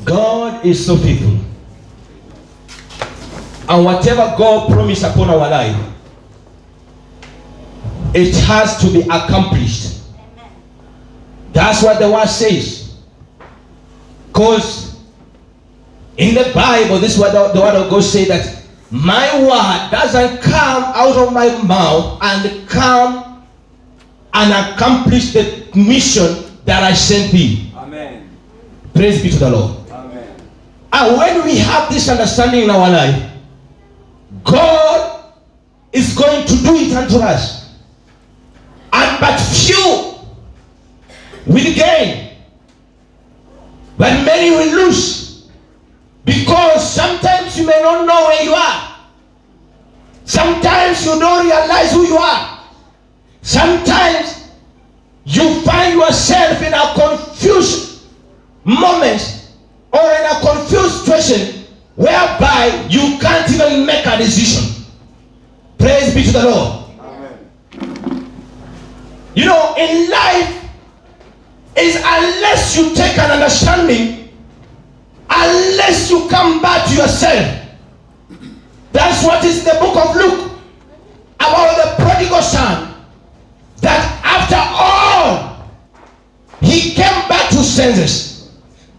God is so faithful, and whatever God promised upon our life, it has to be accomplished. That's what the word says. Because in the Bible, this is what the word of God says, that my word doesn't come out of my mouth and come and accomplish the mission that I sent thee. Amen. Praise be to the Lord. Amen. And when we have this understanding in our life, God is going to do it unto us. And but few will gain, but many will lose. Because sometimes you may not know where you are. Sometimes you don't realize who you are. Sometimes you find yourself in a confused moment or in a confused situation whereby you can't even make a decision. Praise be to the Lord. Amen. You know, in life, is unless you take an understanding, unless you come back to yourself. That's what is the book of Luke about the prodigal son. That after all, he came back to senses.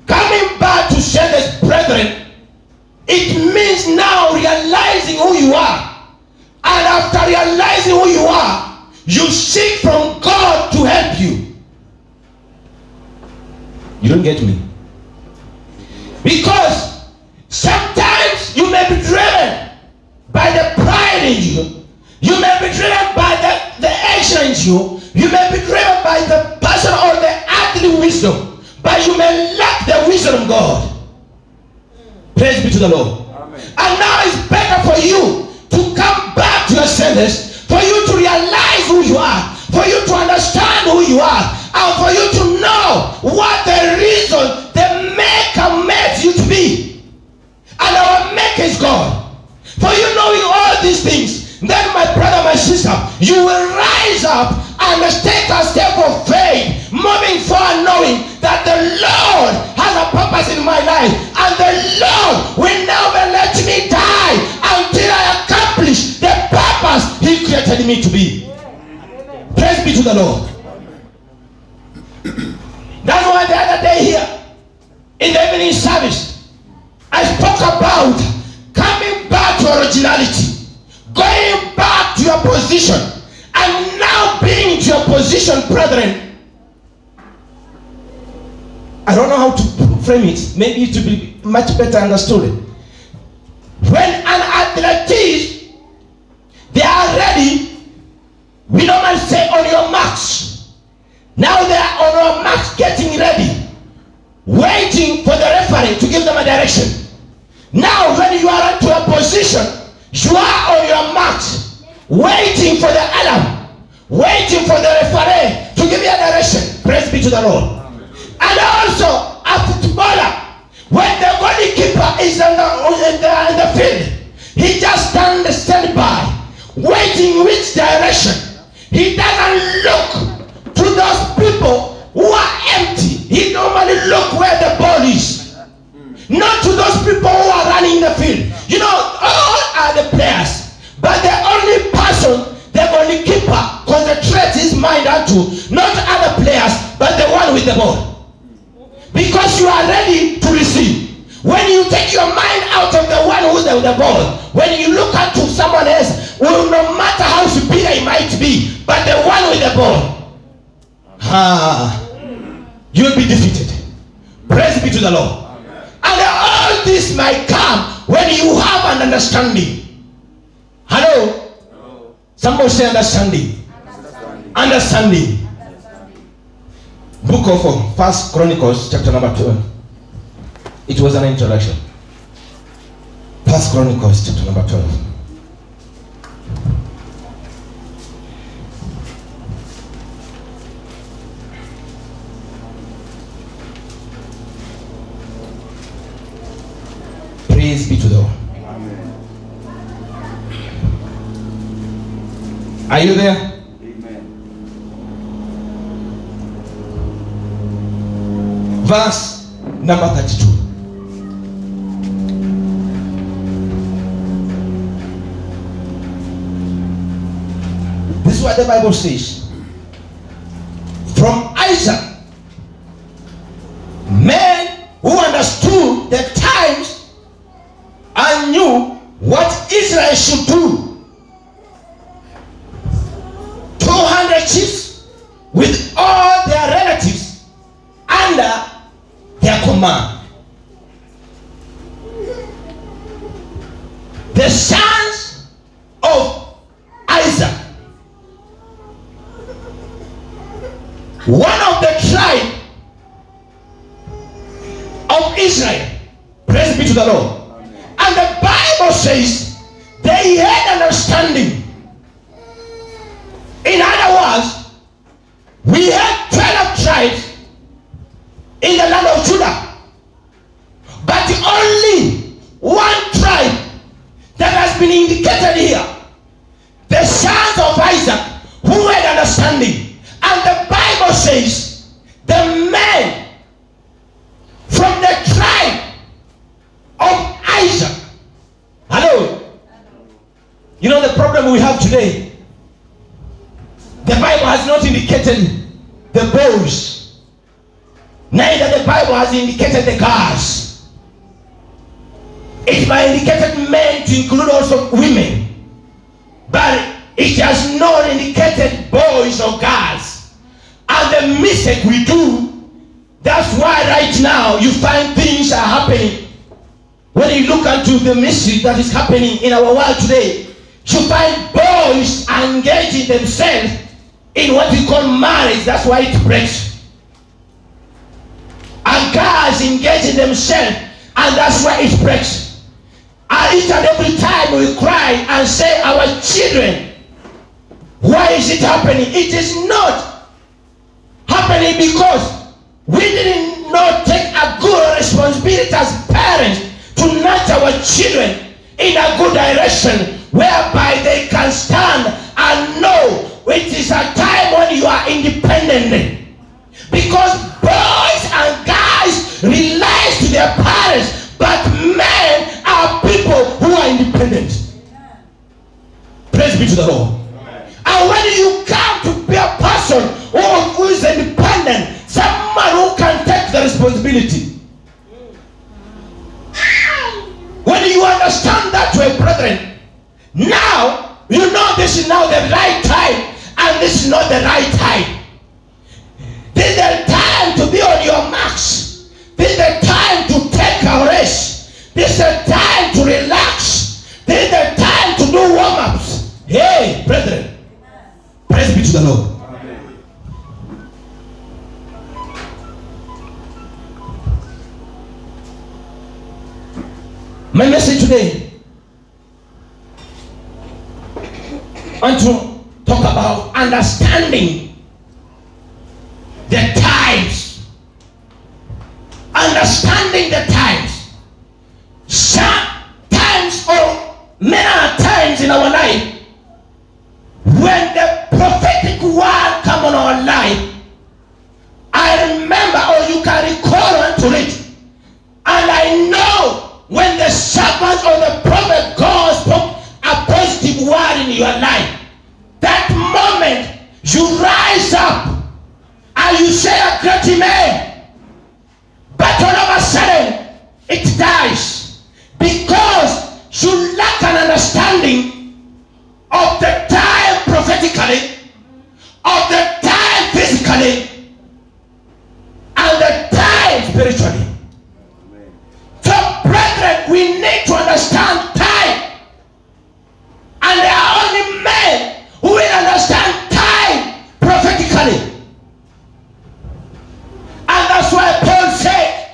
Coming back to senses, brethren, it means now realizing who you are. And after realizing who you are, you seek from God to help you. You don't get me? Because sometimes you may be driven by the pride in you. You may be driven by the action in you. You may be driven by the passion or the earthly wisdom. But you may lack the wisdom of God. Praise be to the Lord. Amen. And now it's better for you to come back to your senses, for you to realize who you are, for you to understand who you are, and for you to know what the reason the Maker made you to be. And our Maker is God. For you knowing all these things, then my brother, my sister, you will rise up and take a step of faith, moving forward, knowing that the Lord has a purpose in my life, and the Lord will never let me die until I accomplish the purpose He created me to be. Praise be to the Lord. That's why the other day here in the evening service, I spoke about coming back to originality, going back to your position, and now being to your position, brethren. I don't know how to frame it. Maybe it will be much better understood. When an athlete, they are ready, we normally say on your marks. Now they are on your marks, getting ready, waiting for the referee to give them a direction. Now when you are to a position, you are on your marks, waiting for the alarm, waiting for the referee to give you a direction. Praise be to the Lord. Amen. And also a footballer, when the goalkeeper is in the field, he just stands by, waiting which direction. He doesn't look to those people who are empty. He normally look where the ball is, not to those people who are running the field. You know, all are the players, but the only person, the goalkeeper, concentrates his mind unto, not other players, but the one with the ball. Because you are ready to receive. When you take your mind out of the one who's with the ball, when you look unto someone else, well, no matter how superior he might be, but the one with the ball, you will be defeated. Praise be to the Lord. And all this might come when you have an understanding. Hello? Somebody say understanding. Understanding. Book of 1 Chronicles chapter number 12. It was an introduction. 1 Chronicles chapter number 12. Praise be to the Lord. Amen. Are you there? Amen. Verse number 32. This is what the Bible says. From Isaac, men who understood the times and knew what Israel should do. 200 chiefs with all their relatives under their command. The sons of Isaac, one of the tribe of Israel. Praise be to the Lord. And the Bible says they had understanding. In other words, we had 12 tribes in the land of Judah, but only one tribe that has been indicated here, the sons of Isaac, who had understanding. And the Bible says the men from the tribe of Isaac. Hello. You know the problem we have today? The Bible has not indicated the boys. Neither the Bible has indicated the girls. It might indicate men to include also women. But it has not indicated boys or girls. And the mistake we do, that's why right now you find things are happening. When you look into the mystery that is happening in our world today, you find boys engaging themselves in what we call marriage. That's why it breaks. And girls engaging themselves, and that's why it breaks. And each and every time we cry and say, our children, why is it happening? It is not happening because we did not take a good responsibility as parents to nurture our children in a good direction, whereby they can stand and know it is a time when you are independent. Because boys and guys rely to their parents, but men are people who are independent. Praise be to the Lord. And when you come to be a person who is independent, someone who can take the responsibility. When you understand that way, brethren, now you know this is now the right time and this is not the right time. This is the time to be on your marks. This is the time to take a rest. This is the time to relax. This is the time to do warm-ups. Hey, brethren, praise be to the Lord. Amen. My message today, I want to talk about understanding the times. Understanding the times. Sometimes or many times in our life, when the prophetic word come on our life, I remember, or you can recall unto it, and I know when the servant or the prophet God spoke a positive word in your life, that moment You rise up and you say a great amen. But all of a sudden, it dies because you lack an understanding of the time prophetically, of the time physically, and the time spiritually. So, brethren, we need to understand time. And there are only men who will understand time prophetically. And that's why Paul said,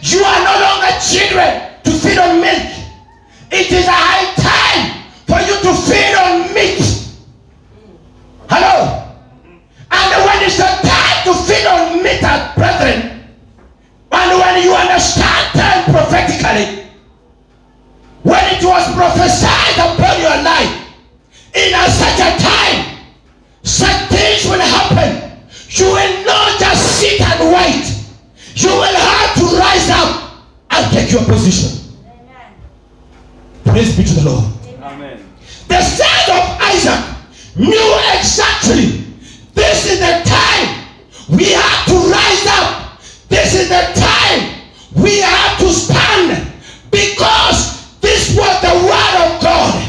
you are no longer children to feed on milk. It is a high time for you to feed on meat. Hello? And when it's a time to feed on meat, brethren, and when you understand time prophetically, when it was prophesied upon your life, in such a time, such things will happen. You will not just sit and wait. You will have to rise up and take your position. Amen. Praise be to the Lord. Amen. The son of Isaac knew exactly this is the time we have to rise up. This is the time we have to stand, because this was the word of God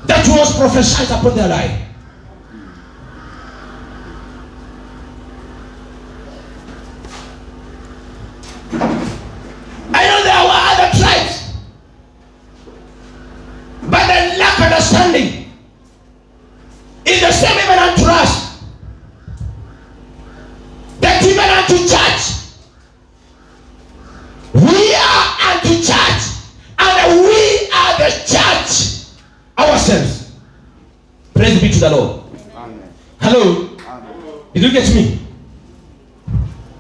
that was prophesied upon their life. I know there were other tribes, but they lack understanding. It's the same even unto us. That even unto church, we are unto church, and we are the church ourselves. Praise be to the Lord. Amen. Hello. Amen. Did you get me?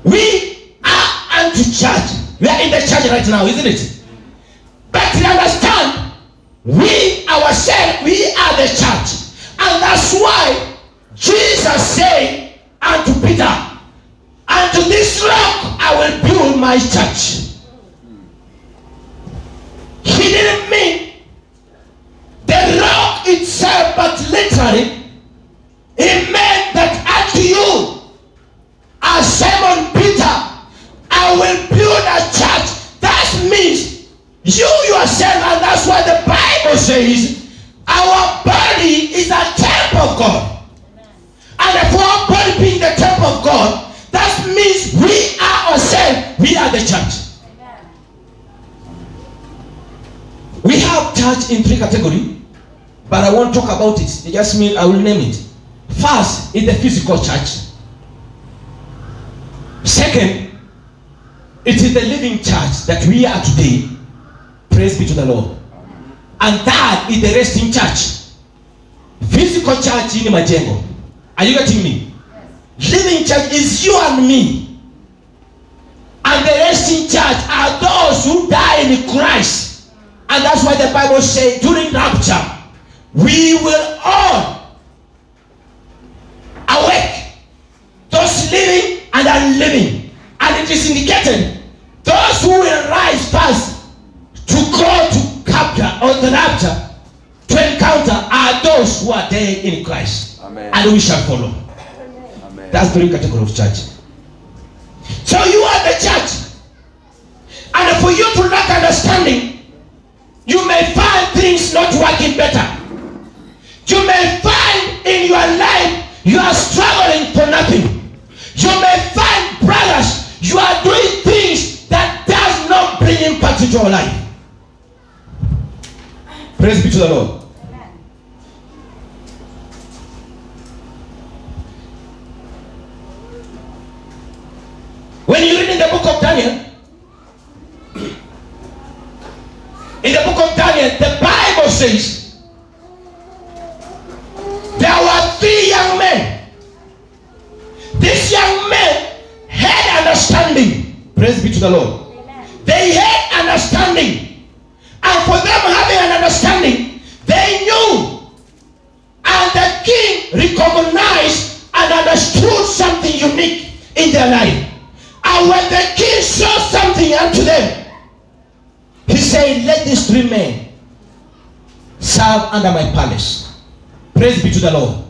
We are unto church. We are in the church right now, isn't it? But you understand, we ourselves, we are the church. And that's why Jesus said unto Peter, unto this rock I will build my church. He didn't mean the rock itself, but literally, he meant that unto you, as Simon Peter, I will build a church. That means you yourself, and that's what the Bible says, our body is a temple of God. And if our body being the temple of God, that means we are ourselves, we are the church. We have church in 3 categories, but I won't talk about it. It just means I will name it. First is the physical church. Second, it is the living church that we are today. Praise be to the Lord. And that is the resting church. Physical church in majengo. Are you getting me? Yes. Living church is you and me. And the resting church are those who die in Christ. And that's why the Bible says during rapture, we will all awake. Those living and unliving. And it is indicated those who will rise first to go to capture or the rapture to encounter are those who are there in Christ. Amen. And we shall follow. Amen. That's the category of church. So you are the church. And for you to lack understanding, you may find things not working better. You may find in your life you are struggling for nothing. You may find, brothers, you are doing things that does not bring impact into your life. Praise be to the Lord. Amen. When you read in the book of Daniel, the Bible says there were 3 young men. These young men had understanding. Praise be to the Lord. Amen. They had understanding. And for them having an understanding, they knew. And the king recognized and understood something unique in their life. And when the king saw something unto them, he said, let these 3 men serve under my palace. Praise be to the Lord.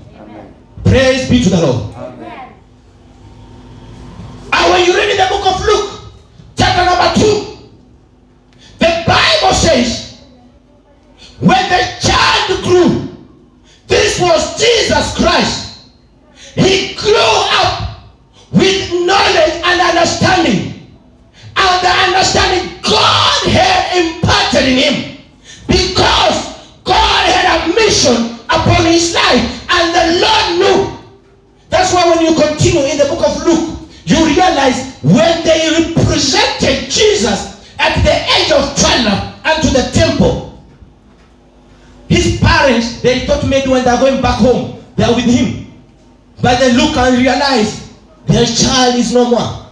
Praise be to the Lord. Amen. And when you read in the book of Luke, chapter number 2, the Bible says, when the child grew, this was Jesus Christ. He grew up with knowledge and understanding. And the understanding God had imparted in him. Because God had a mission upon his life. And the Lord knew. That's why when you continue in the book of Luke, you realize when they represented Jesus at the age of 12 unto the temple, his parents, they thought maybe when they're going back home, they're with him. But they look and realize their child is no more.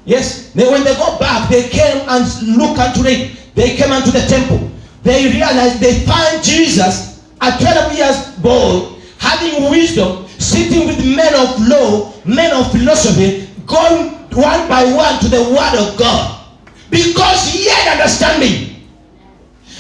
Yes, when they go back, they came and look unto it. They came unto the temple. They realized they find Jesus at 12 years old, having wisdom, sitting with men of law, men of philosophy, going one by one to the word of God. Because he had understanding.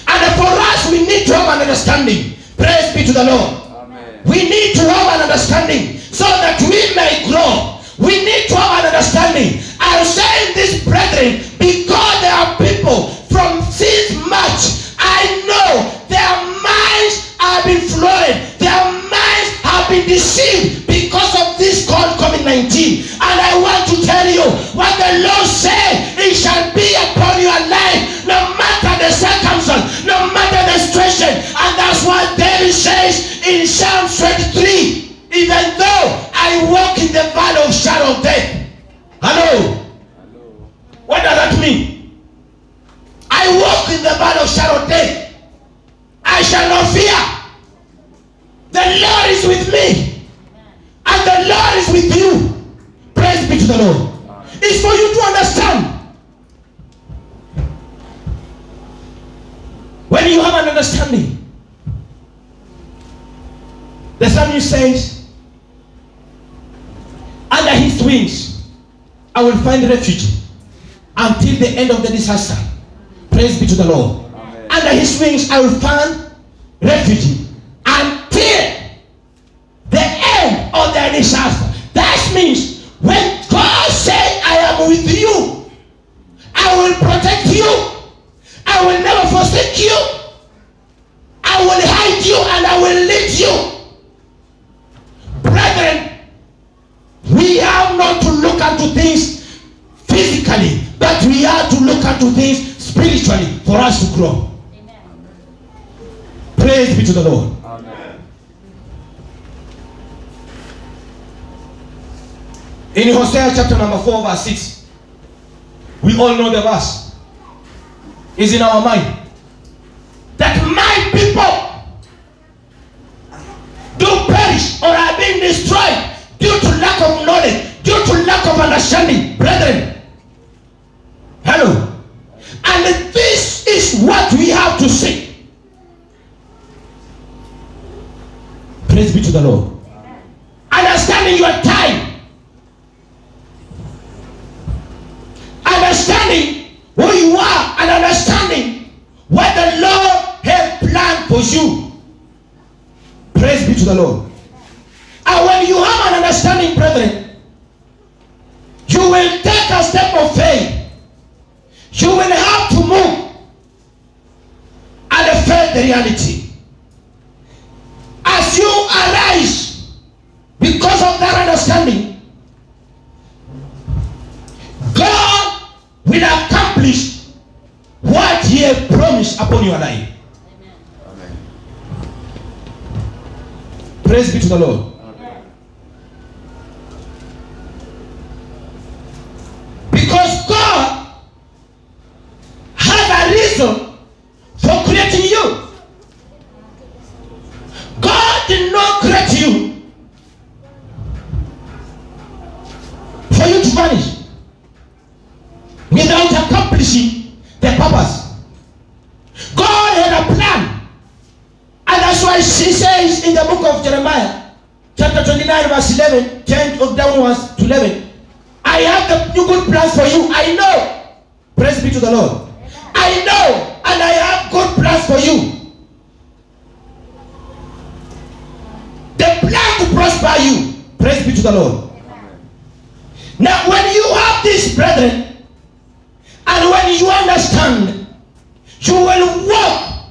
And for us, we need to have an understanding. Praise be to the Lord. Amen. We need to have an understanding so that we may grow. We need to have an understanding. I'm saying this, brethren, because there are people from since March. I know their minds have been flooded. Their minds have been deceived because of this called COVID-19. And I want to tell you what the Lord said, it shall be upon your life, no matter the circumstance, no matter the situation. And that's what David says in Psalm 23. Even though I walk in the valley of shadow of death. Hello? What does that mean? I walk in the valley of shadow of death. I shall not fear. The Lord is with me. And the Lord is with you. Praise be to the Lord. It's for you to understand. When you have an understanding, the psalmist says, under his wings I will find refuge until the end of the disaster. Praise be to the Lord. Amen. Under his wings I will find refuge until the end of the disaster. That means when God said, I am with you, I will protect you, I will never forsake you, I will hide you, and I will lead you. Brethren, we have not to look into things physically, but we have to look into things spiritually for us to grow. Amen. Praise be to the Lord. Amen. In Hosea chapter number 4 verse 6, we all know the verse. Is in our mind. That my people do perish or are being destroyed due to lack of knowledge, due to lack of understanding. Brethren, hello. And this is what we have to say. Praise be to the Lord. Amen. Understanding your time. Understanding who you are and understanding what the Lord has planned for you. Praise be to the Lord. And when you have an understanding, brethren, you will take a step of faith. You will have to move and face the reality. As you arise because of that understanding, God will accomplish what He has promised upon your life. Amen. Praise be to the Lord. Because God has a reason for creating you. God did not create you for you to vanish without accomplishing the purpose. God had a plan. And that's why she says in the book of Jeremiah, chapter 29, verse 11, 10 of downwards to 11, I have the good plans for you. I know. Praise be to the Lord. I know, and I have good plans for you. The plan to prosper you. Praise be to the Lord. Now, when you have this, brethren, and when you understand, you will walk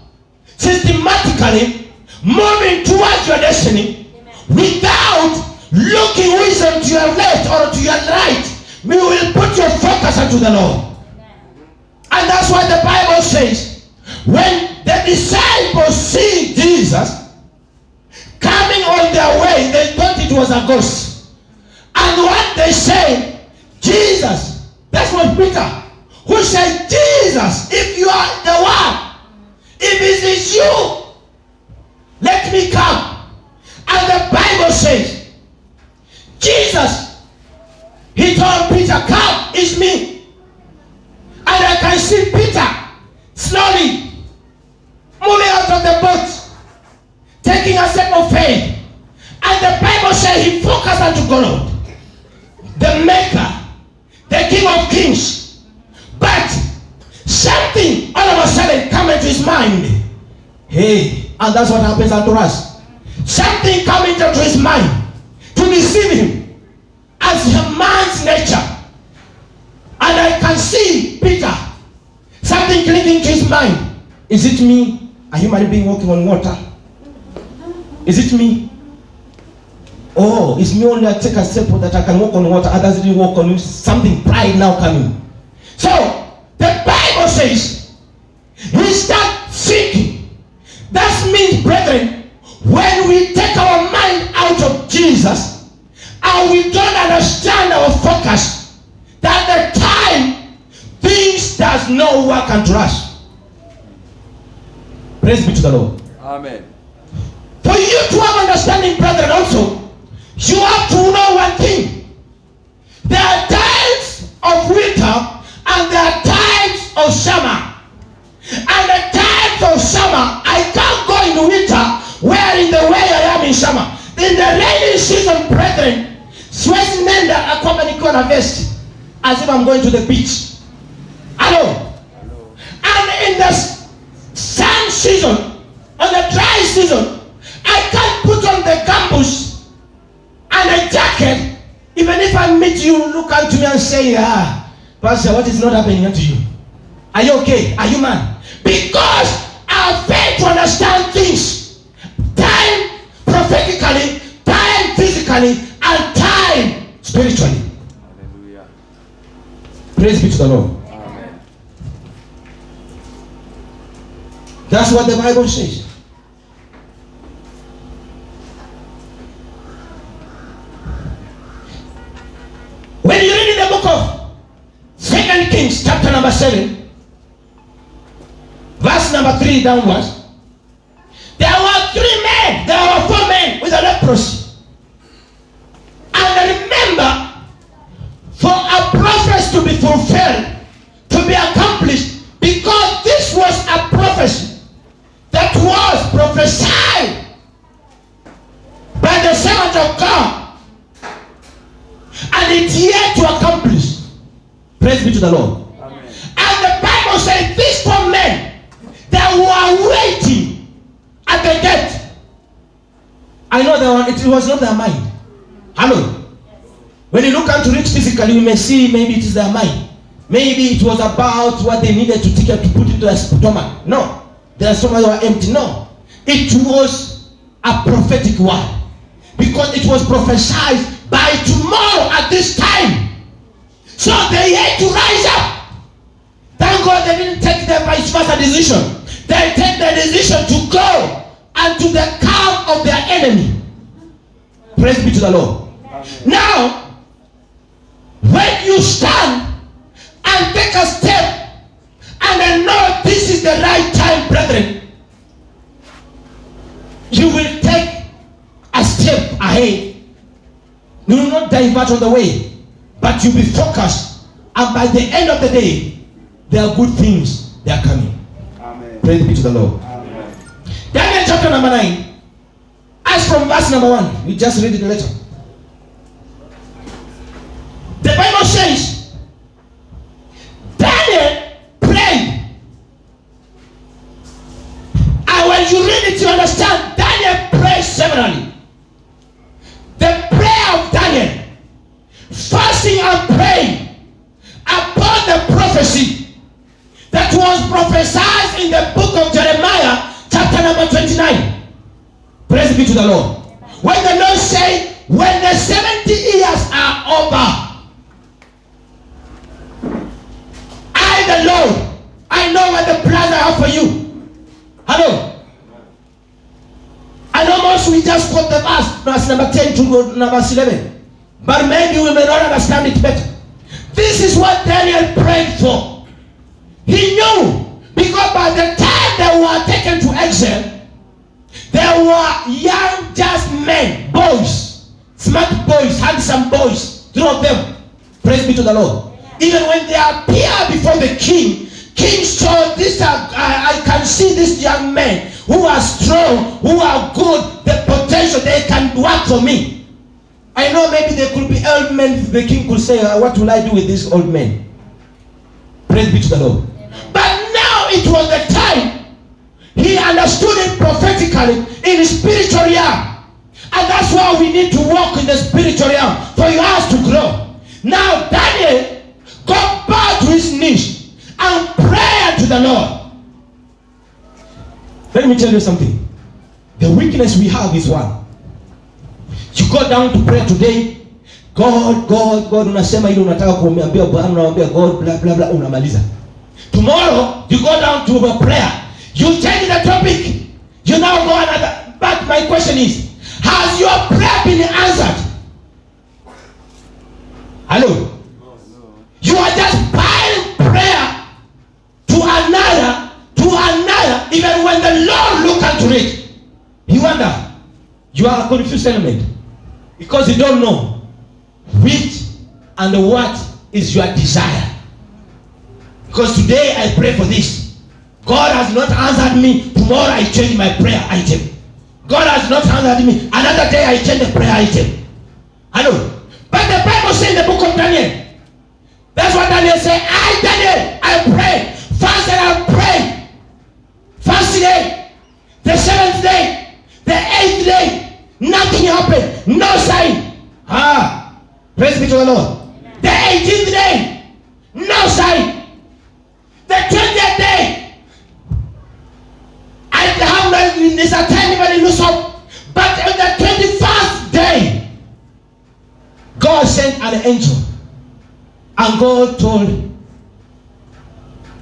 systematically, moving towards your destiny, without looking wisdom to your left or to your right. You will put your focus onto the Lord. And that's why the Bible says, when the disciples see Jesus coming on their way, they thought it was a ghost. And what they say, Jesus, that's what Peter, who said, Jesus, if you are the one, if it is you, let me come. And the Bible says, Jesus, he told Peter, come, it's me. And I can see Peter slowly moving out of the boat, taking a step of faith. And the Bible says he focused on God, the Maker, the King of Kings. But something all of a sudden come into his mind. Hey, and that's what happens unto us. Something come into his mind to deceive him as a man's nature. And I can see Peter, something clicking to his mind. Is it me, a human being walking on water? Is it me? Oh, it's me only I take a step that I can walk on water, others didn't walk on it. Something, pride now coming. So, the Bible says, we start thinking. That means, brethren, when we take our mind out of Jesus, and we don't understand our focus, that the time things does not work unto us. Praise be to the Lord. Amen. For you to have understanding, brethren, also, you have to know one thing. There are times of winter and there are times of summer. And the times of summer, I can't go in winter where in the way I am in summer. In the rainy season, brethren, siwezi nenda akwamba nikiwa na vest as if I'm going to the beach. Hello. And in the sun season, on the dry season, I can't put on the campus and a jacket. Even if I meet you, look unto me and say, Pastor, what is not happening to you? Are you okay? Are you man? Because I fail to understand things. Time prophetically, time physically, and time spiritually. Hallelujah. Praise be to the Lord. Amen. That's what the Bible says. When you read in the book of 2 Kings, chapter number 7, verse number 3 downwards, there were 4 men with a leprosy. And remember, for a prophecy to be fulfilled, to be accomplished, because this was a prophecy that was prophesied by the servant of God, and it's yet to accomplish. Praise be to the Lord. Amen. And the Bible says these 4 men that were waiting at the gate. I know it was not their mind. Hello. When you look into it physically, you may see maybe it is their mind. Maybe it was about what they needed to take to put into their stomach. No. Their stomachs were empty. No. It was a prophetic word. Because it was prophesied by tomorrow at this time. So they had to rise up. Thank God they didn't take the vice versa decision. They take the decision to go unto the camp of their enemy. Praise be to the Lord. Amen. Now, when you stand and take a step and then know this is the right time, brethren, you will take a step ahead. You will not divert on the way, but you'll be focused. And by the end of the day, there are good things. They are coming. Amen. Praise be to the Lord. Amen. Daniel chapter number 9. As from verse number 1, we just read it later. The Bible says, Daniel prayed. And when you read it, you understand Daniel prayed severally. The prayer of in the book of Jeremiah, chapter number 29. Praise be to the Lord. When the Lord said, when the 70 years are over, I, the Lord, I know what the plans I have for you. Hello? And almost we just quote the verse number 10 to verse 11. But maybe we may not understand it better. This is what Daniel prayed for. He knew, because by the time they were taken to exile, there were young, just men, boys, smart boys, handsome boys, three of them. Praise be to the Lord. Even when they appear before the king, king saw this, I can see these young men who are strong, who are good, the potential, they can work for me. I know maybe there could be old men, the king could say, what will I do with these old men? Praise be to the Lord. But now it was the time he understood it prophetically in the spiritual realm. And that's why we need to walk in the spiritual realm for us to grow. Now Daniel got back to his knees and prayed to the Lord. Let me tell you something. The weakness we have is one. You go down to prayer today, God, unasema ile unataka kuambia Bwana, unaambia God, blah blah blah, unamaliza. Tomorrow you go down to a prayer, you change the topic, you now go another. But my question is, has your prayer been answered? Hello? You are just piling prayer to another, even when the Lord look into it, he wonder. You are a confused element. Because you don't know which and what is your desire. Because today I pray for this. God has not answered me. Tomorrow I change my prayer item. God has not answered me. Another day I change the prayer item. Hello. But the Bible says in the book of Daniel. That's what Daniel said. Daniel, I pray. Fasted and pray. First day. The 7th day. The 8th day. Nothing happened. No sign. Praise be to the Lord. The 18th day. No sign. The 20th day. I have no, there's a time even in Lusop. But on the 21st day, God sent an angel. And God told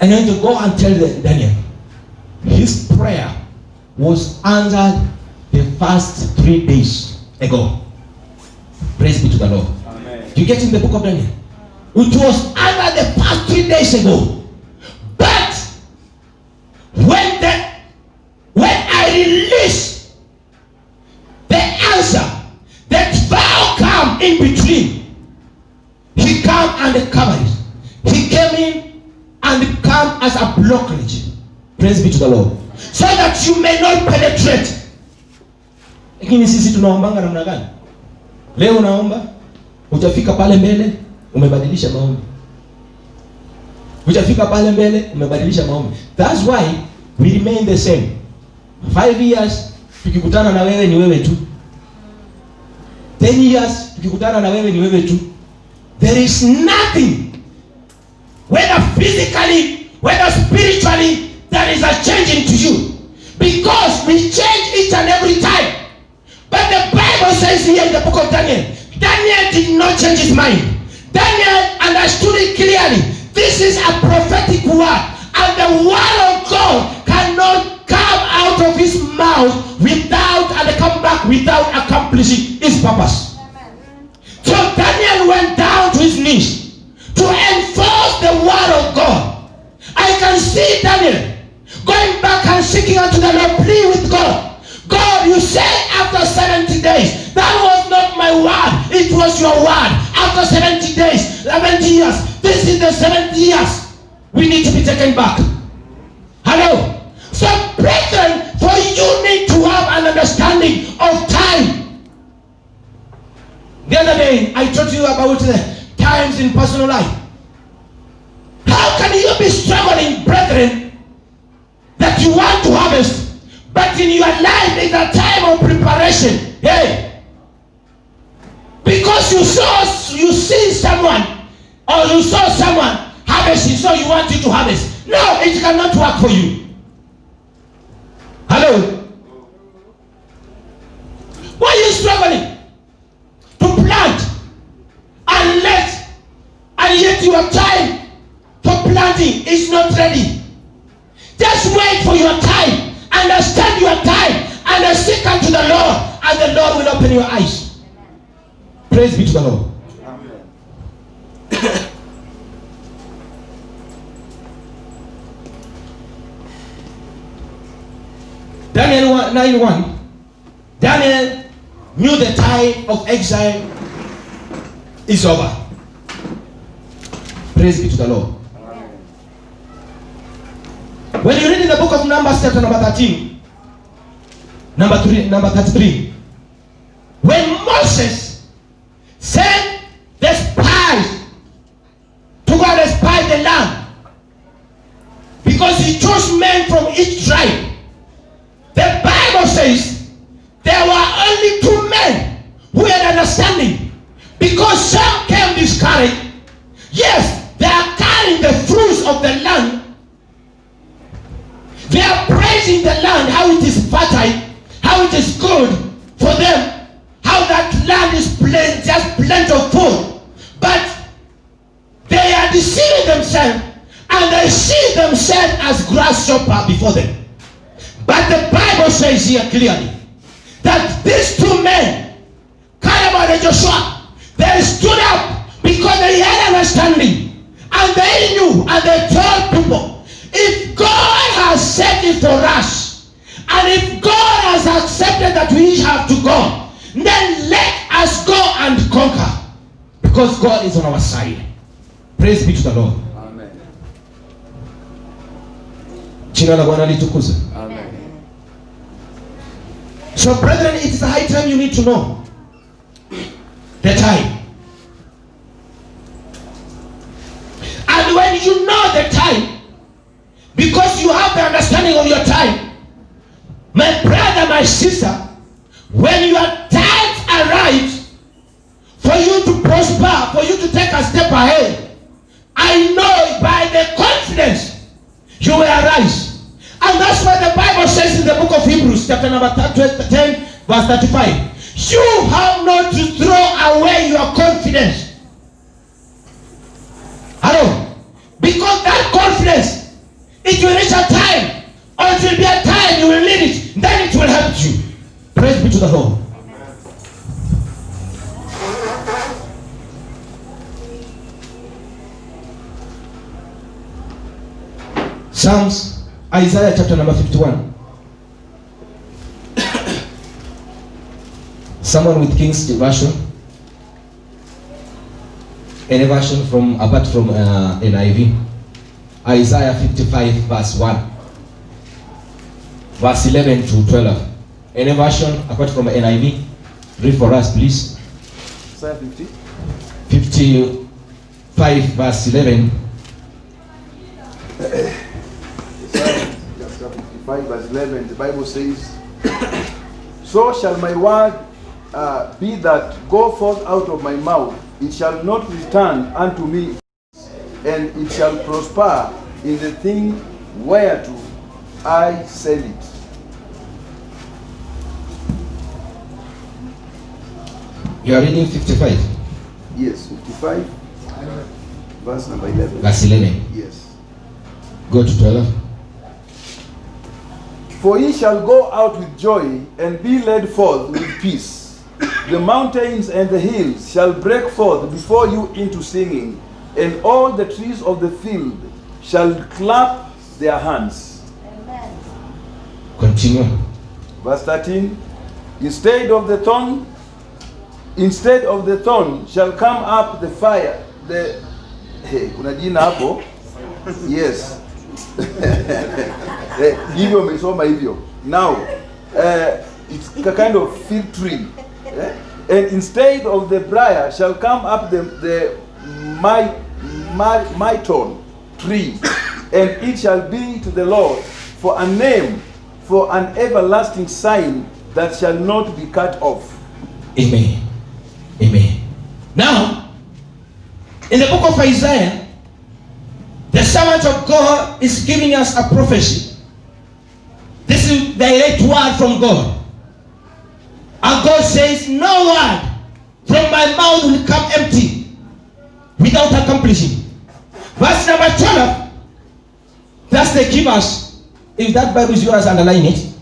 an angel, go and tell Daniel. His prayer was answered the first 3 days ago. Praise be to the Lord. Amen. You get in the book of Daniel. It was under the first 3 days ago. But when I release the answer, that vow come in between. He come and covered it. He came in and come as a blockage. Praise be to the Lord. So that you may not penetrate. Lakini sisi tunaombanga namna gani? Leo unaomba, utafika pale mbele, umebadilisha maombi. Utafika pale mbele, umebadilisha maombi. That's why we remain the same. 5 years, tukikutana na wewe ni wewe tu. 10 years, tukikutana na wewe ni wewe tu. There is nothing, whether physically, whether spiritually, there is a change into you. Because we change each and every time. But the Bible says here in the book of Daniel, Daniel did not change his mind. Daniel understood it clearly. This is a prophetic word. And the word of God cannot come out of his mouth without and come back without accomplishing his purpose. Amen. So Daniel went down to his knees to enforce the word of God. I can see Daniel going back and seeking unto the Lord, plead with God. God, you said after 70 days. That was not my word. It was your word. After 70 days, 70 years. This is the 70 years. We need to be taken back. Hello? So, brethren, for you need to have an understanding of time. The other day, I told you about the times in personal life. How can you be struggling, brethren, that you want to harvest? But in your life is a time of preparation. Hey. Because you see someone, or you saw someone harvesting, so you want you to harvest. No, it cannot work for you. Hello? Why are you struggling to plant and yet your time for planting is not ready? Just wait for your time. Understand your time and seek unto the Lord, and the Lord will open your eyes. Praise be to the Lord. Amen. Daniel 9:1. Daniel knew the time of exile is over. Praise be to the Lord. Amen. When you read in the book of Numbers chapter number 13, number 33, when Moses sent the spies to go and spy the land, because he chose men from each tribe, the Bible says there were only 2 men who had understanding, because some came discouraged. Yes, they are carrying the fruits of the land. They are praising the land, how it is fertile, how it is good for them, how that land is just plenty of food. But they are deceiving themselves, and they see themselves as grasshopper before them. But the Bible says here clearly that these 2 men, Caleb and Joshua, they stood up because they had understanding, and they knew, and they told people, if God has set it for us, and if God has accepted that we have to go, then let us go and conquer, because God is on our side. Praise be to the Lord. Amen. Jina la Bwana litukuzwe. Amen. So brethren, it is a high time you need to know the time. And when you know the time, because you have the understanding of your time, my brother, my sister, when your time arrives for you to prosper, for you to take a step ahead, I know by the confidence you will arise. And that's why the Bible says in the book of Hebrews, chapter number 10, verse 35, you have not to throw away your confidence. Hello? Because that confidence, it will reach a time, or it will be a time you will need it, then it will help you. Praise be to the Lord. Psalms, Isaiah chapter number 51. Someone with King's version. Any version from apart from NIV. Isaiah 55 verse 1. Verse 11 to 12. Any version apart from NIV? Read for us, please. Isaiah 50? 55 verse 11. Isaiah chapter 55 verse 11. The Bible says, so shall my word be that go forth out of my mouth. It shall not return unto me, and it shall prosper in the thing whereto I send it. You are reading 55? Yes, 55, verse number 11. Verse 11. Yes. Go to 12. For ye shall go out with joy, and be led forth with peace. The mountains and the hills shall break forth before you into singing, and all the trees of the field shall clap their hands. Amen. Continue. Verse 13. Instead of the thorn shall come up the fire. Kuna jina hapo. Yes. Hivyo umesoma hivyo. Now, it's a kind of fig tree. And instead of the briar shall come up the myrtle tree, and it shall be to the Lord for a name, for an everlasting sign that shall not be cut off. Amen. Amen. Now, in the book of Isaiah, the servant of God is giving us a prophecy. This is direct word from God. And God says, no word from my mouth will come empty without accomplishing. Verse number 12. That's the give us. If that Bible is yours, underline it.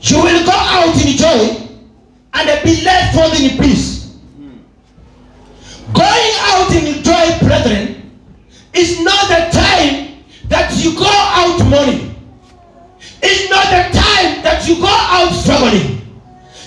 You will go out in joy and be led forth in peace. Going out in joy, brethren, is not the time that you go out mourning. It's not the time that you go out struggling.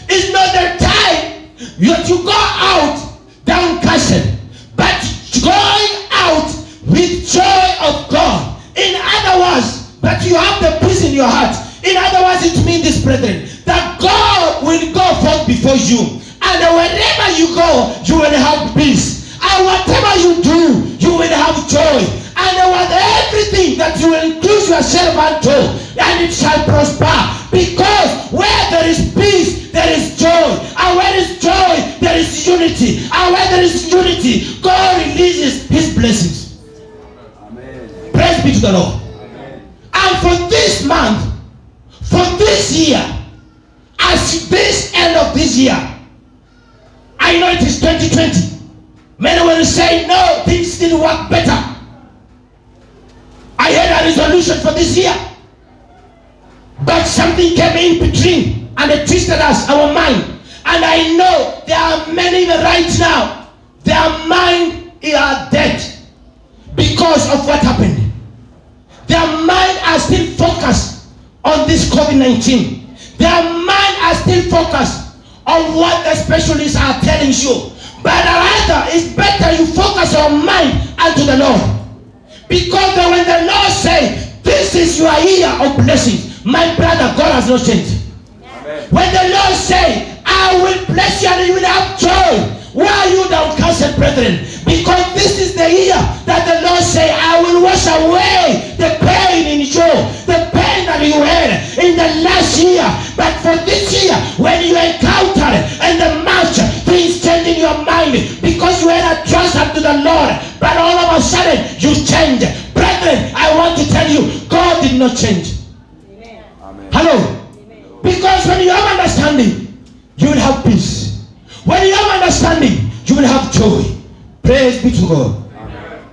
It's not the time that you go out downcast, but going out with joy of God. In other words, that you have the peace in your heart. In other words, it means this, brethren, that God will go forth before you. And wherever you go, you will have peace. And whatever you do, you will have joy. And with everything that you will include yourself unto, and it shall prosper. Because where there is peace, there is joy. And where there is joy, there is unity. And where there is unity, God releases his blessings. Amen. Praise be to the Lord. Amen. And for this month, for this year, as this end of this year, I know it is 2020. Many will say, no, things didn't work better. I had a resolution for this year, but something came in between and it twisted us, our mind. And I know there are many right now, their mind are dead because of what happened. Their mind are still focused on this COVID-19. Their mind are still focused on what the specialists are telling you. But rather, it's better you focus your mind unto the Lord. Because when the Lord says, this is your year of blessings, my brother, God has not changed. Amen. When the Lord says, I will bless you and you will have joy, why are you downcast, brethren? Because this is the year that the Lord says, I will wash away the pain in you, the pain that you had in the last year. But for this year, when you encounter and the match, things change in your mind because you had a trust unto the Lord. But all of a sudden, you change. Brethren, I want to tell you, God did not change. Amen. Hello? Amen. Because when you have understanding, you will have peace. When you have understanding, you will have joy. Praise be to God. Amen.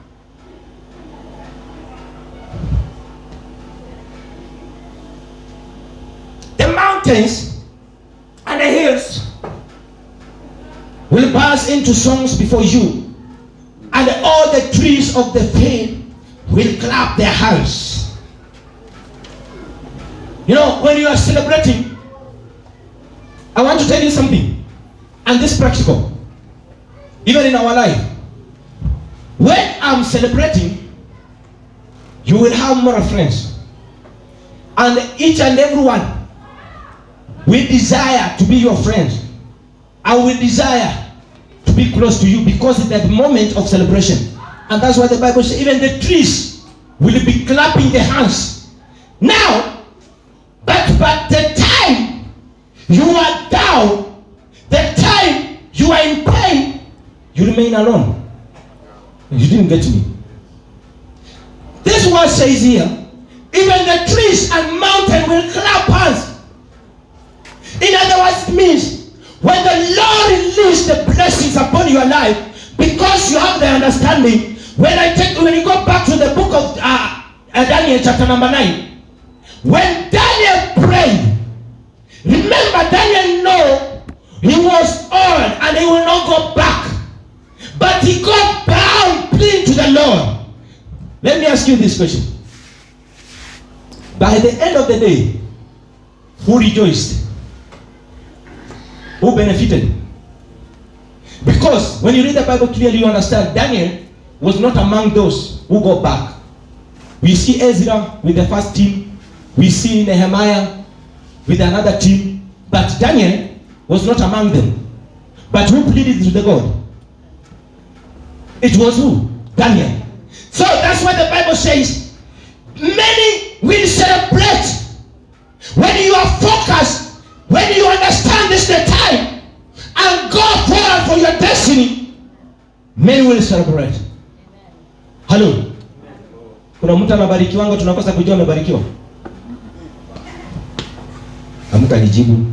The mountains and the hills will pass into songs before you, and all the trees of the field will clap their hands. You know, when you are celebrating, I want to tell you something, and this is practical, even in our life. When I'm celebrating, you will have more friends, and each and every one will desire to be your friends. I will desire to be close to you because it's that moment of celebration. And that's why the Bible says even the trees will be clapping their hands. Now, but the time you are down, the time you are in pain, you remain alone. You didn't get me. This word says here, even the trees and mountain will clap hands. In other words, it means when the Lord releases the blessings upon your life, because you have the understanding. When you go back to the book of Daniel chapter number 9, when Daniel prayed, remember Daniel know he was old and he will not go back, but he got bound pleading to the Lord. Let me ask you this question. By the end of the day, who rejoiced? Who benefited? Because when you read the Bible clearly, you understand Daniel was not among those who go back. We see Ezra with the first team. We see Nehemiah with another team. But Daniel was not among them. But who pleaded to the God? It was who? Daniel. So that's why the Bible says, many will celebrate when you are focused, when you understand this the time, and God forward for your destiny. Many will celebrate. Hello. Kuna mtu anabarikiwa, tunakosa kujua amebarikiwa. Utanijibu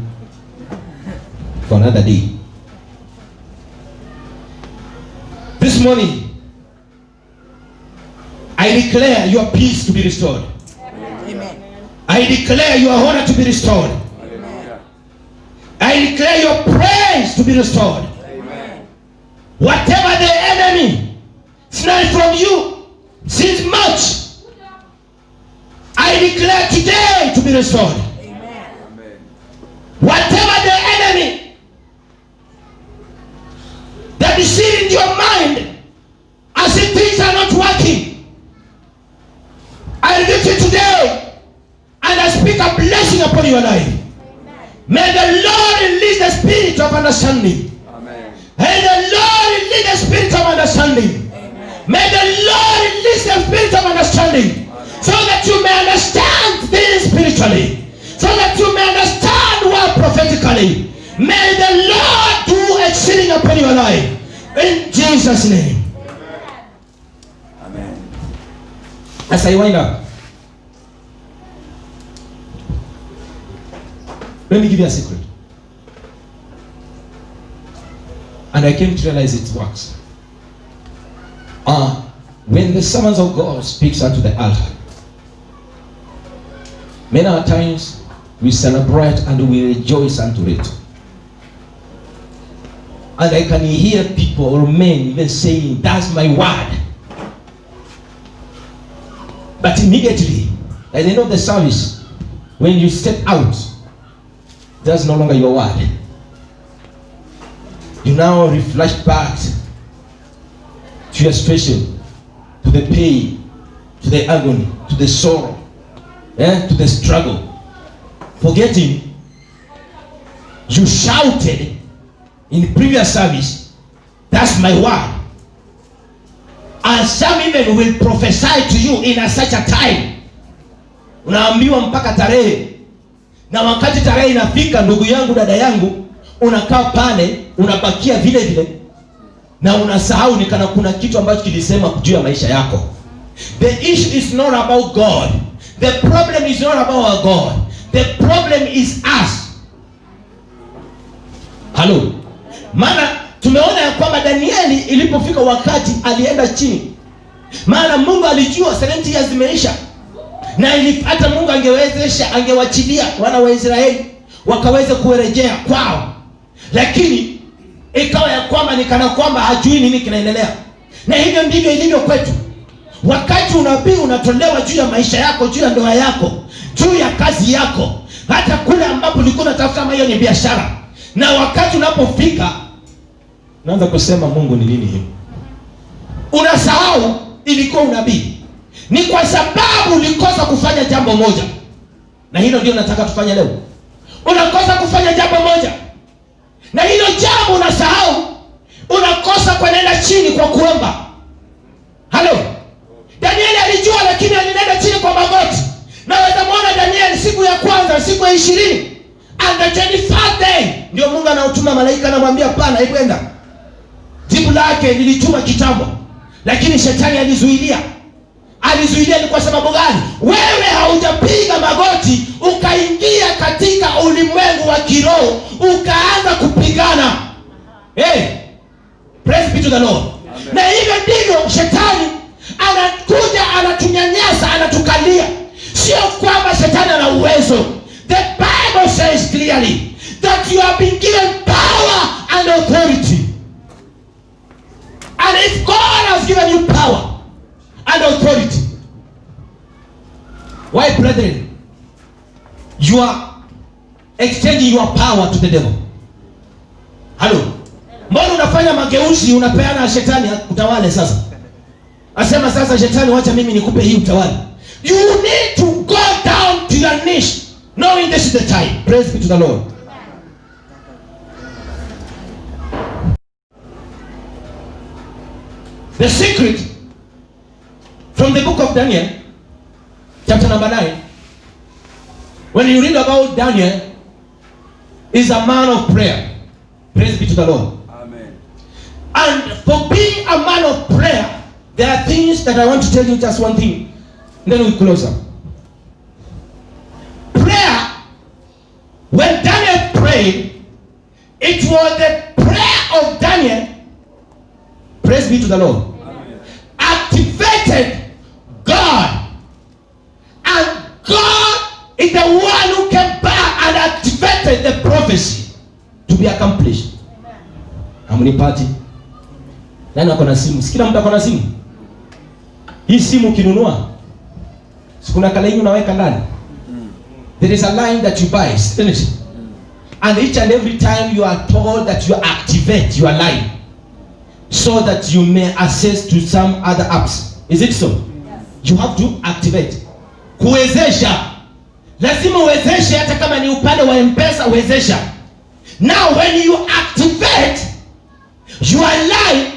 for another day. This morning, I declare your peace to be restored. Amen. I declare your honor to be restored. Amen. I declare your praise to be restored. Amen. Whatever the enemy snatched from you since March, I declare today to be restored. Amen. Whatever the enemy that is sitting in your mind as if things are not working, I rebuke you today and I speak a blessing upon your life. Amen. May the Lord release the spirit of understanding. Amen. May the Lord release the spirit of understanding. Amen. May the Lord release the spirit of understanding. Amen. So that you may understand things spiritually. So that you may understand well prophetically. May the Lord do exceeding upon your life. In Jesus' name. Amen. As I wind up, let me give you a secret. And I came to realize it works. When the servants of God speaks unto the altar, many times we celebrate and we rejoice unto it. And I can hear people or men even saying, that's my word. But immediately, at the end of the service, when you step out, that's no longer your word. You now reflect back to your situation, to the pain, to the agony, to the sorrow, to the struggle. Forgetting you shouted in the previous service, that's my word. And some even will prophesy to you in such a time. Unaambiwa mpaka tarehe. Na wakati tarehe inafika, ndugu yangu, dada yangu, unakaa pale, unabakia vile vile. Na unasahau ni kana kuna kitu ambacho kilisema juu ya maisha yako. The issue is not about God. The problem is not about our God. The problem is us. Hello. Maana tumeona ya kwamba Danieli ilipofika wakati alienda chini. Maana Mungu alijua 70 years zimeisha. Na hata Mungu angewezesha, angewachilia wana wa Israeli wakaweze kurejea kwao. Lakini ikawa ya kwamba ni kana kwamba hajui nini kinaendelea. Na hivyo ndivyo ilivyo kwetu. Wakati unabii unatolewa juu ya maisha yako, juu ya ndoa yako, juu ya kazi yako, hata kule ambapo ulikuwa unatafuta kama hiyo ni biashara. Na wakati unapofika unaanza kusema Mungu ni nini hiyo? Unasahau ilikuwa unabii. Ni kwa sababu ulikosa kufanya jambo moja. Na hilo ndio nataka tufanye leo. Unakosa kufanya jambo moja. Na hilo jambo unasahau. Unakosa kuenda chini kwa kuomba. Halo. Danieli alijua, lakini alienda chini kwa magoti. Na waweza muona Danieli siku ya kwanza, siku ya 20. And the 24th day, ndio Mungu anautuma malaika anamwambia pana, hebu enda. Jibu lake lilituma kitambo. Lakini shetani alizuilia. Alizuilia ni kwa sababu gani? Wewe haujapiga magoti ukaingia katika ulimwengu wa kiroho ukaanza kupigana. Hey, praise be to the Lord. Amen. Na hivyo ndivyo shetani anakuja, anatunyanyasa, anatukalia. Sio kwamba shetani ana uwezo. The Bible says clearly that you have been given power and authority. And if God has given you power and authority, why, brethren, you are exchanging your power to the devil? Hello. Mbona unafanya mageuzi, unapeana shetani utawale sasa? Asema sasa shetani, wacha mimi nikupe hii utawale. You need to go down to your knees, knowing this is the time. Praise be to the Lord. The secret from the book of Daniel, chapter number 9, when you read about Daniel, is a man of prayer. Praise be to the Lord. Amen. And for being a man of prayer, there are things that I want to tell you, just one thing. Then we close up. Prayer When Daniel prayed, it was the prayer of Daniel, praise be to the Lord, activated God. And God is the one who came back and activated the prophecy to be accomplished. How many party? Nani ako na simu? Sikila mtu ako na simu. Hii simu kinunua, sikuna kalaini unaweka ndani. There is a line that you buy, isn't it? And each and every time you are told that you activate your line so that you may access to some other apps. Is it so? Yes. You have to activate. Kuwezesha. Lazima uwezeshe hata kama ni upande wa M-Pesa uwezesha. Now when you activate your line,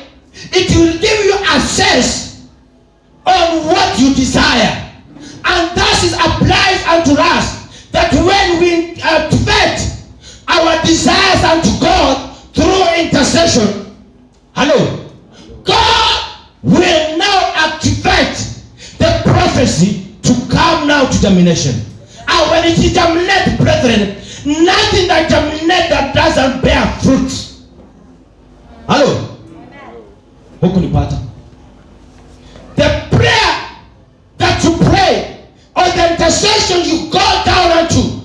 it will give you access on what you desire. And that is applies unto us, that when we activate our desires unto God through intercession, hello, God will now activate the prophecy to come now to germination. And when it is germinate, brethren, nothing that germinate that doesn't bear fruit. Hello? Huku nipata. The prayer that you pray or the intercession you go down unto,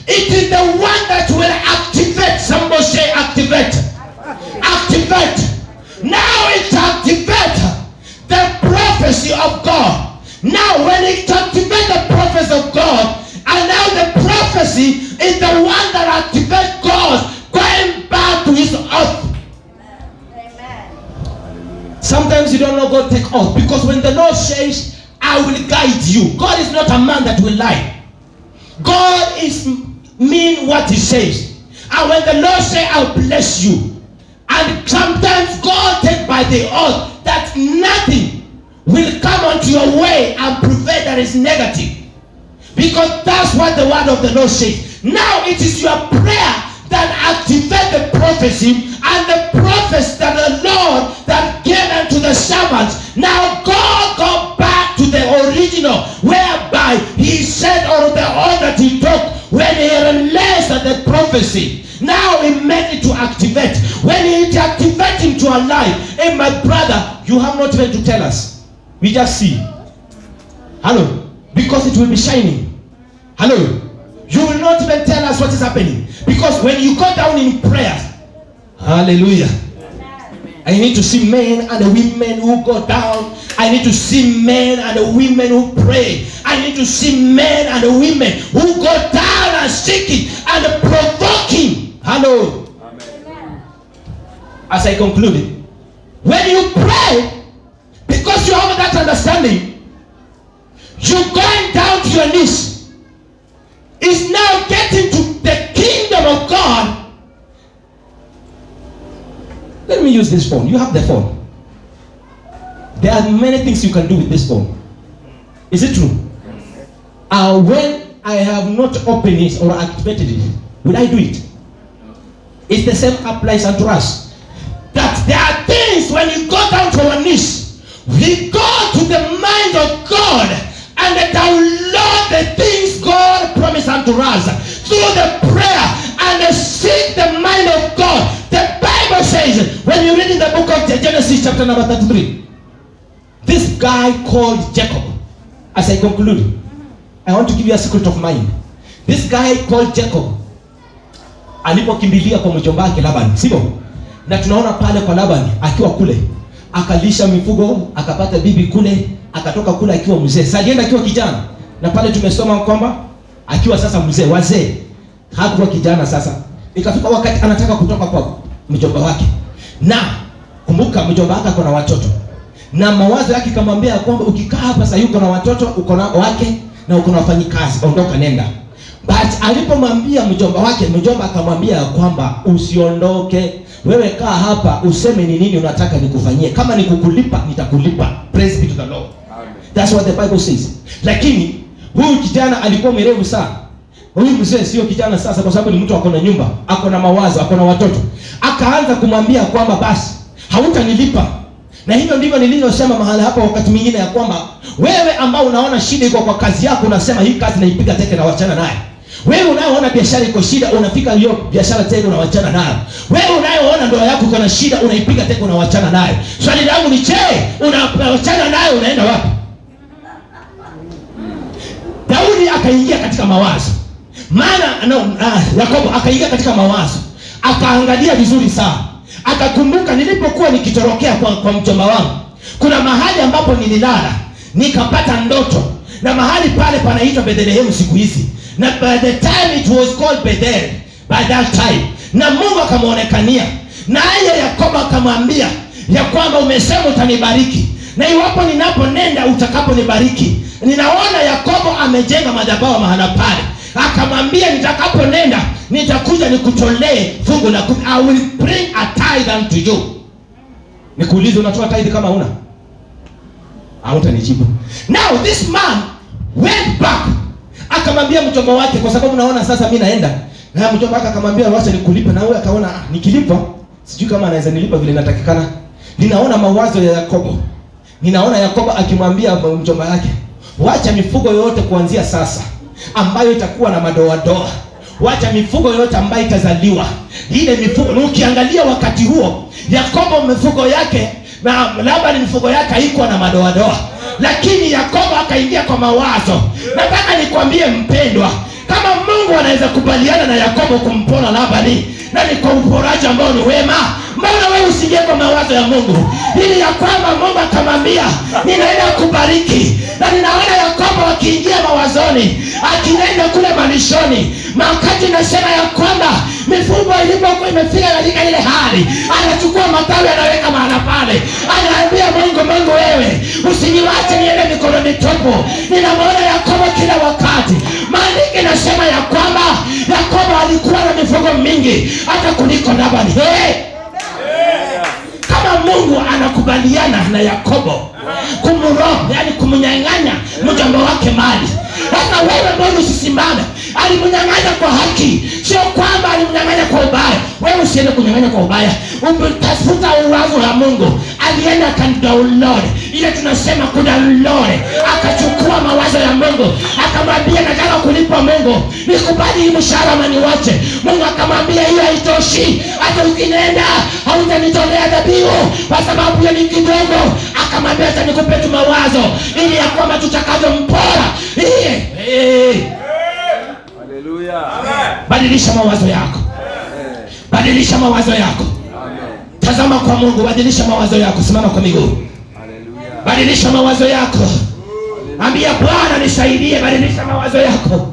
it is the one that will activate. Somebody say activate. Activate. Now it activates the prophecy of God. Now when it activates the prophecy of God, and now the prophecy is the one that activates God going back to his earth. Amen. Sometimes you don't know God take oath, because when the Lord says, I will guide you, God is not a man that will lie. God is mean what he says. And when the Lord says, I'll bless you, and sometimes God takes by the oath that nothing will come onto your way and prevent that is negative. Because that's what the word of the Lord says. Now it is your prayer that activates the prophecy, and the prophecy that the Lord that gave unto the servants. Now God go back to the original, whereby he said, or the oath that he took when he released the prophecy. Now he made it to activate. When he activates into our life, hey my brother, you have not even to tell us. We just see. Hello. Because it will be shining. Hello. You will not even tell us what is happening. Because when you go down in prayers, hallelujah, I need to see men and women who go down. I need to see men and women who pray. I need to see men and women who go down and seeking and provoking. Hello. Amen. As I conclude, when you pray, because you have that understanding, you going down to your knees is now getting to the kingdom of God. Let me use this phone. You have the phone. There are many things you can do with this phone. Is it true? When I have not opened it or activated it, will I do it? It's the same applies unto us. That there are things when you go down to our knees, we go to the mind of God and download the things God promised unto us through the prayer and seek the mind of God. The Bible says, when you read in the book of Genesis chapter number 33, this guy called Jacob, as I conclude, I want to give you a secret of mine. This guy called Jacob alipokimbilia kwa mjomba wake Labani, sivyo? Na tunaona pale kwa Labani akiwa kule akalisha mifugo, akapata bibi kule, akatoka kule akiwa mzee. Sasa alienda akiwa kijana. Na pale tumesoma kwamba akiwa sasa mzee, wazee, hakuwa kijana sasa. Ikafika wakati anataka kutoka kwa mjomba wake. Na kumbuka mjomba wake ako na watoto. Na mawazo yake kamwambia kwamba ukikaa hapa sasa yuko na watoto, uko na wake na uko na wafanyikazi, ondoka nenda. But alipomwambia mjomba wake, mjomba akamwambia kwamba usiondoke, wewe kaa hapa, useme ni nini unataka nikufanyie. Kama ni kukulipa, nitakulipa. Praise be to the Lord. Amen. That's what the Bible says. Lakini huyu kijana alikuwa mwerevu sana. Huyu mzee sio kijana sasa, kwa sababu ni mtu ako na nyumba, ako na mawazo, ako na watoto. Akaanza kumwambia kwamba basi hautanilipa. Na hivyo ndivyo nilivyosema mahali hapa wakati mwingine ya kwamba wewe ambao unaona shida iko kwa kazi yako, unasema hii kazi naipiga teke na wachana naye. Wewe unayeona biashara iko shida, unafika hiyo biashara tena unawachana nayo. Wewe unayeona ndoa yako iko shida, unaipiga tena unawachana nayo. Swali langu ni je, unawachana nayo unaenda wapi? Daudi akaingia katika mawazo. Maana Yakobo akaingia katika mawazo. Akaangalia vizuri sana. Akakumbuka, nilipokuwa nikitorokea kwa mchomba wangu, kuna mahali ambapo nililala, nikapata ndoto. Na mahali pale panaitwa Bethlehem siku hizi. Na by the time it was called Bethel by that time. Na Mungu akamuonekania. Na yeye Yakobo akamwambia ya kwamba umesema utanibariki, na iwapo ninaponenda utakaponibariki. Ninaona Yakobo amejenga madhabahu mahala pale. Akamwambia nitakaponenda nitakuja nikutolee fungu la 10. I will bring a tithe unto you. Nikuulize, unatoa tithe kama una? Hautanijibu. Now this man went back. Akamwambia mjomba wake, kwa sababu naona sasa mimi naenda. Na mjomba wake akamwambia wacha nikulipe, na wewe akaona nikilipa sijui kama anaweza nilipa vile natakikana. Ninaona mawazo ya Yakobo. Ninaona Yakobo akimwambia mjomba wake, wacha mifugo yote kuanzia sasa ambayo itakuwa na madoadoa. Wacha mifugo yote ambayo itazaliwa. Ile mifugo, ukiangalia wakati huo Yakobo mifugo yake na Labani mifugo yake haikuwa na madoadoa. Lakini Yakobo akaingia kwa mawazo. Nataka nikwambie mpendwa, kama Mungu anaweza kubaliana na Yakobo kumpona Labani, na ni kwa uporaji ambao ni wema, mbona wewe usiingie kwa mawazo ya Mungu? Ili ya kwamba Mungu akamwambia ninaenda kubariki. Na ninaona Yakobo akiingia mawazoni, akienda kule malishoni. Wakati nasema ya kwamba mifugo ilipokuwa imefika katika ile hali, anachukua matawi anaweka mahala pale. Anaambia Mungu wewe usiniwache niende mikono mitupu. Ninamwona Yakobo kila wakati. Maandiko inasema ya kwamba Yakobo alikuwa na mifugo mingi hata kuliko Labani. Kama Mungu anakubaliana na Yakobo kumroho, yani kumnyang'anya mjomba wake mali, sasa wewe mbona usisimame? Alimnyang'anya kwa haki, sio kwamba alimnyang'anya kwa ubaya. Wewe usiende kunyang'anya kwa ubaya. Umetafuta uwazo wa Mungu. Alienda download ile tunasema kudownload, akachukua mawazo ya Mungu, akamwambia nataka kulipa Mungu, nikubali hii mshahara ama niwache. Mungu akamwambia hiyo haitoshi, hata ukinenda hautanitolea dhabihu kwa sababu hiyo ni kidogo. Akamwambia hata nikupe tu mawazo ili ya kwamba tutakavyompora. Haleluya. Badilisha mawazo yako. Badilisha mawazo yako. Tazama kwa Mungu, badilisha mawazo yako. Simama kwa miguu. Haleluya. Badilisha mawazo yako. Ambia Bwana nisaidie, badilisha mawazo yako.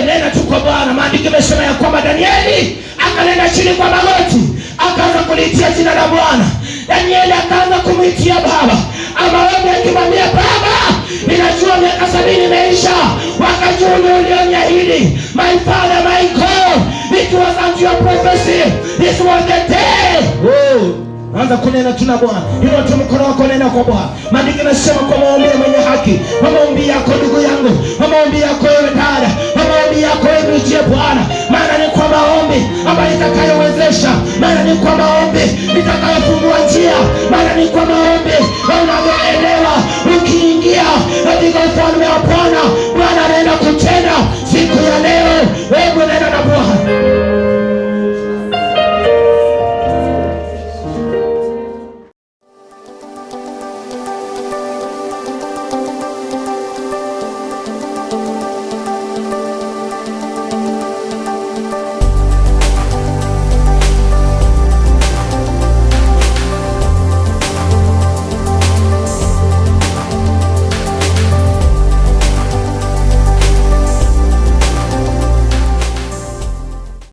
Nenda tu kwa Bwana. Maandiko yamesema ya kwamba Danieli akanenda chini kwa magoti, akaanza kulitia jina la Bwana. Danieli akaanza kumwitia Baba. Amaombe akimwambia Baba, ninajua miaka 70 imeisha, wakati ule ulioniahidi. My Father, my God, it was unto your prophecy. This was the day. Anza kunena tuna Bwana. Inua tu mkono wako, nena kwa Bwana. Maandiko yanasema kwa maombi ya mwenye haki, maombi yako ndugu yangu, maombi yako wewe dada, maombi yako wewe Bwana. Maana ni kwa maombi ambayo itakayowezesha, maana ni kwa maombi